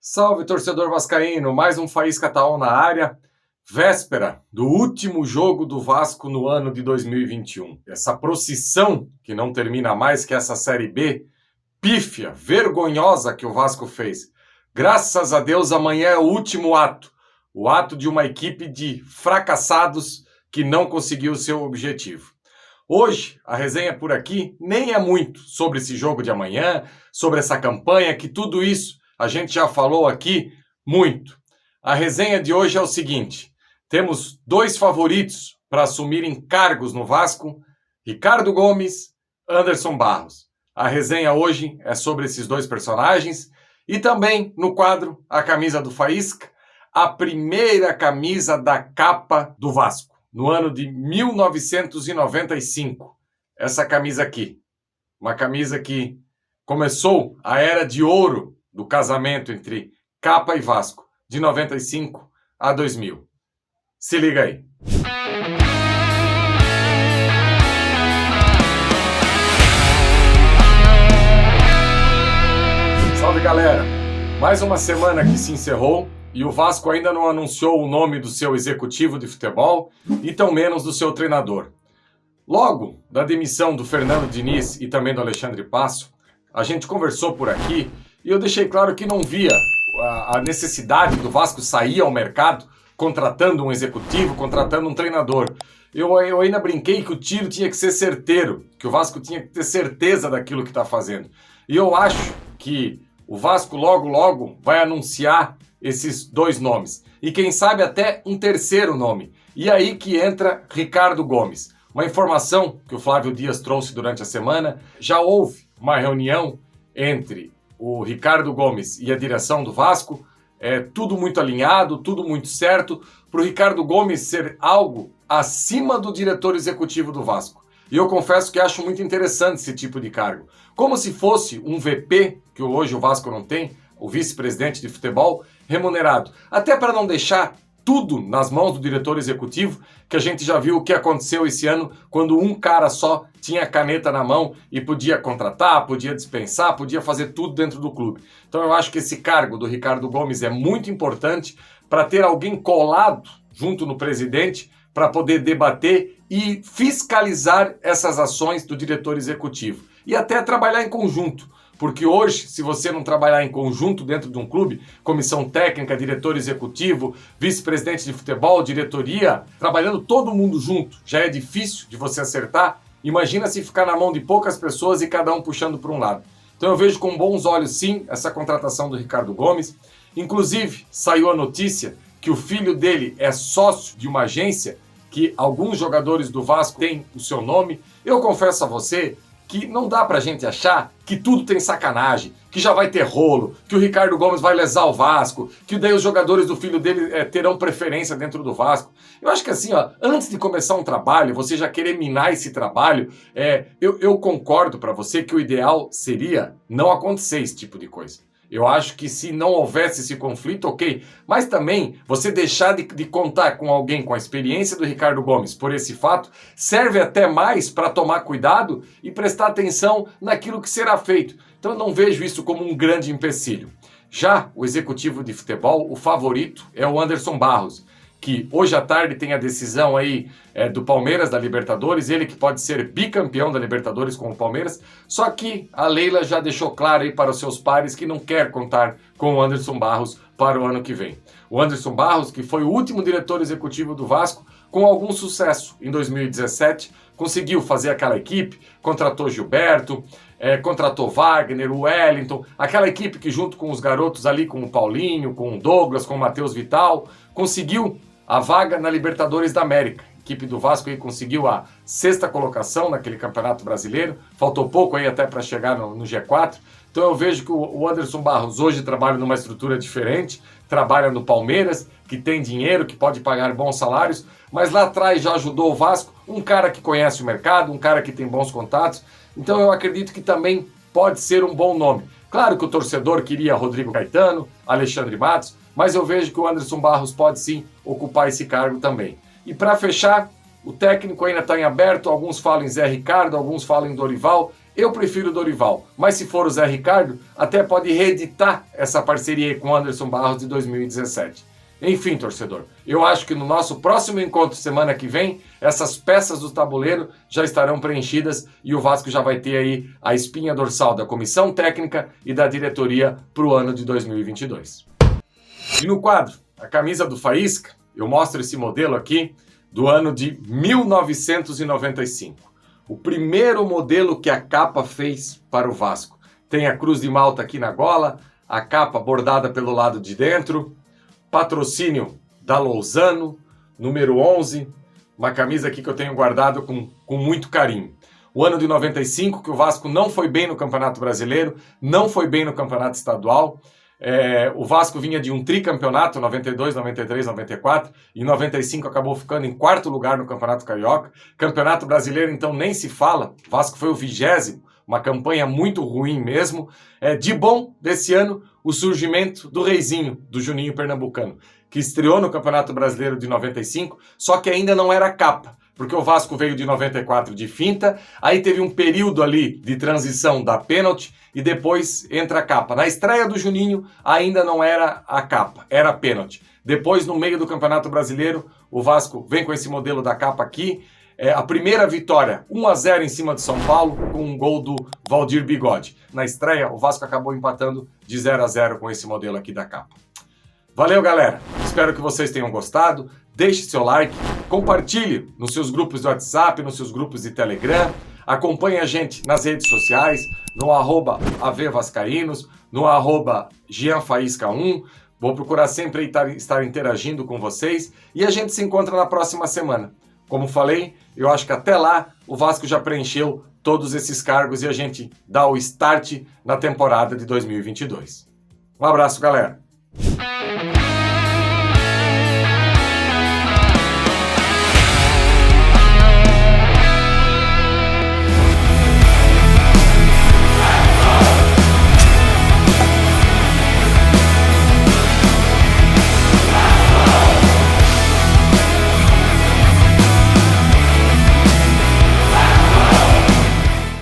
Salve, torcedor vascaíno, mais um Faísca Taon na área, véspera do último jogo do Vasco no ano de 2021. Essa procissão, que não termina mais, que essa Série B, pífia, vergonhosa que o Vasco fez. Graças a Deus, amanhã é o último ato, o ato de uma equipe de fracassados que não conseguiu o seu objetivo. Hoje, a resenha por aqui nem é muito sobre esse jogo de amanhã, sobre essa campanha, que tudo isso a gente já falou aqui muito. A resenha de hoje é o seguinte: temos dois favoritos para assumirem cargos no Vasco, Ricardo Gomes, Anderson Barros. A resenha hoje é sobre esses dois personagens e também no quadro A Camisa do Faísca, a primeira camisa da capa do Vasco, no ano de 1995. Essa camisa aqui, uma camisa que começou a era de ouro do casamento entre Capa e Vasco, de 95 a 2000. Se liga aí. Salve, galera! Mais uma semana que se encerrou e o Vasco ainda não anunciou o nome do seu executivo de futebol e tão menos do seu treinador. Logo da demissão do Fernando Diniz e também do Alexandre Passo, a gente conversou por aqui e eu deixei claro que não via a necessidade do Vasco sair ao mercado contratando um executivo, contratando um treinador. Eu ainda brinquei que o tiro tinha que ser certeiro, que o Vasco tinha que ter certeza daquilo que está fazendo. E eu acho que o Vasco logo vai anunciar esses dois nomes. E quem sabe até um terceiro nome. E aí que entra Ricardo Gomes. Uma informação que o Flávio Dias trouxe durante a semana: já houve uma reunião entre o Ricardo Gomes e a direção do Vasco, tudo muito alinhado, tudo muito certo, para o Ricardo Gomes ser algo acima do diretor executivo do Vasco. E eu confesso que acho muito interessante esse tipo de cargo. Como se fosse um VP, que hoje o Vasco não tem, o vice-presidente de futebol, remunerado. Até para não deixar tudo nas mãos do diretor executivo, que a gente já viu o que aconteceu esse ano, quando um cara só tinha a caneta na mão e podia contratar, podia dispensar, podia fazer tudo dentro do clube. Então eu acho que esse cargo do Ricardo Gomes é muito importante para ter alguém colado junto no presidente para poder debater e fiscalizar essas ações do diretor executivo. E até trabalhar em conjunto. Porque hoje, se você não trabalhar em conjunto dentro de um clube, comissão técnica, diretor executivo, vice-presidente de futebol, diretoria, trabalhando todo mundo junto, já é difícil de você acertar. Imagina se ficar na mão de poucas pessoas e cada um puxando para um lado. Então eu vejo com bons olhos, sim, essa contratação do Ricardo Gomes. Inclusive, saiu a notícia que o filho dele é sócio de uma agência que alguns jogadores do Vasco têm o seu nome. Eu confesso a você que não dá pra gente achar que tudo tem sacanagem, que já vai ter rolo, que o Ricardo Gomes vai lesar o Vasco, que daí os jogadores do filho dele terão preferência dentro do Vasco. Eu acho que assim, antes de começar um trabalho, você já querer minar esse trabalho, eu concordo pra você que o ideal seria não acontecer esse tipo de coisa. Eu acho que se não houvesse esse conflito, ok. Mas também, você deixar de contar com alguém com a experiência do Ricardo Gomes por esse fato, serve até mais para tomar cuidado e prestar atenção naquilo que será feito. Então eu não vejo isso como um grande empecilho. Já o executivo de futebol, o favorito é o Anderson Barros, que hoje à tarde tem a decisão aí do Palmeiras da Libertadores, ele que pode ser bicampeão da Libertadores com o Palmeiras, só que a Leila já deixou claro aí para os seus pares que não quer contar com o Anderson Barros para o ano que vem. O Anderson Barros, que foi o último diretor executivo do Vasco, com algum sucesso em 2017, conseguiu fazer aquela equipe, contratou Gilberto, contratou Wagner, o Wellington, aquela equipe que junto com os garotos ali, com o Paulinho, com o Douglas, com o Matheus Vital, conseguiu a vaga na Libertadores da América. A equipe do Vasco aí conseguiu a 6ª colocação naquele Campeonato Brasileiro, faltou pouco aí até para chegar no G4. Então eu vejo que o Anderson Barros hoje trabalha numa estrutura diferente, trabalha no Palmeiras, que tem dinheiro, que pode pagar bons salários, mas lá atrás já ajudou o Vasco, um cara que conhece o mercado, um cara que tem bons contatos. Então eu acredito que também pode ser um bom nome. Claro que o torcedor queria Rodrigo Caetano, Alexandre Matos, mas eu vejo que o Anderson Barros pode sim ocupar esse cargo também. E para fechar, o técnico ainda está em aberto, alguns falam em Zé Ricardo, alguns falam em Dorival. Eu prefiro o Dorival, mas se for o Zé Ricardo, até pode reeditar essa parceria com o Anderson Barros de 2017. Enfim, torcedor, eu acho que no nosso próximo encontro semana que vem, essas peças do tabuleiro já estarão preenchidas e o Vasco já vai ter aí a espinha dorsal da comissão técnica e da diretoria para o ano de 2022. E no quadro, a camisa do Faísca, eu mostro esse modelo aqui do ano de 1995. O primeiro modelo que a capa fez para o Vasco. Tem a Cruz de Malta aqui na gola, a capa bordada pelo lado de dentro, patrocínio da Lousano, número 11, uma camisa aqui que eu tenho guardado com muito carinho. O ano de 95, que o Vasco não foi bem no Campeonato Brasileiro, não foi bem no Campeonato Estadual. O Vasco vinha de um tricampeonato, 92, 93, 94, e em 95 acabou ficando em quarto lugar no Campeonato Carioca. Campeonato Brasileiro, então, nem se fala. O Vasco foi o 20º, uma campanha muito ruim mesmo. De bom desse ano, o surgimento do Reizinho, do Juninho Pernambucano, que estreou no Campeonato Brasileiro de 95, só que ainda não era capa, porque o Vasco veio de 94 de finta, aí teve um período ali de transição da pênalti e depois entra a capa. Na estreia do Juninho ainda não era a capa, era a pênalti. Depois, no meio do Campeonato Brasileiro, o Vasco vem com esse modelo da capa aqui. A primeira vitória, 1-0 em cima de São Paulo, com um gol do Valdir Bigode. Na estreia, o Vasco acabou empatando de 0-0 com esse modelo aqui da capa. Valeu, galera! Espero que vocês tenham gostado. Deixe seu like, compartilhe nos seus grupos de WhatsApp, nos seus grupos de Telegram. Acompanhe a gente nas redes sociais, no @avvascaínos, no @GianFaísca1. Vou procurar sempre estar interagindo com vocês e a gente se encontra na próxima semana. Como falei, eu acho que até lá o Vasco já preencheu todos esses cargos e a gente dá o start na temporada de 2022. Um abraço, galera!